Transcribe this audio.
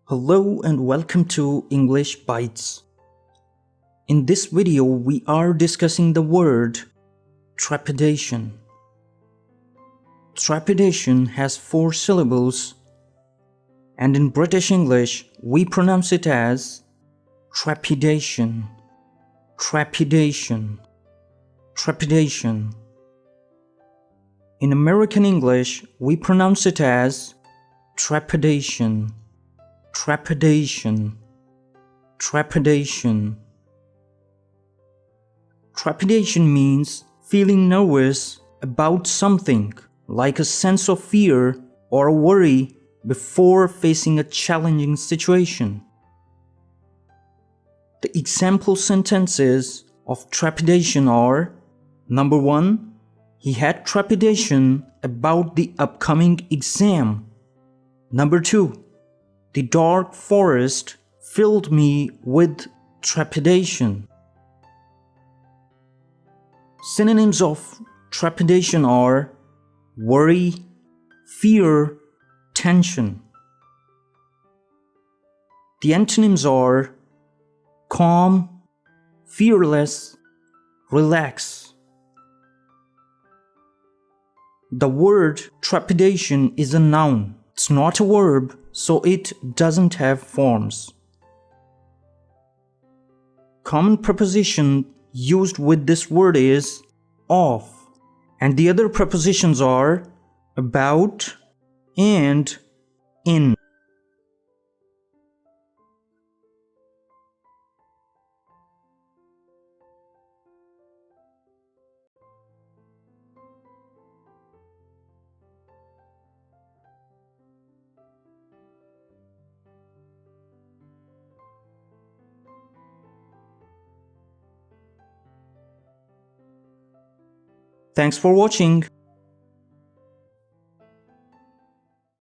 Hello and welcome to English Bytes. In this video, we are discussing the word trepidation. Trepidation has 4 syllables, and in British English, we pronounce it as trepidation, trepidation, trepidation. In American English, we pronounce it as trepidation, trepidation, trepidation. Trepidation means feeling nervous about something, like a sense of fear or worry before facing a challenging situation. The example sentences of trepidation are: number 1, he had trepidation about the upcoming exam. Number 2, the dark forest filled me with trepidation. Synonyms of trepidation are worry, fear, tension. The antonyms are calm, fearless, relax. The word trepidation is a noun. It's not a verb, so it doesn't have forms. Common preposition used with this word is of, and the other prepositions are about and in. Thanks for watching.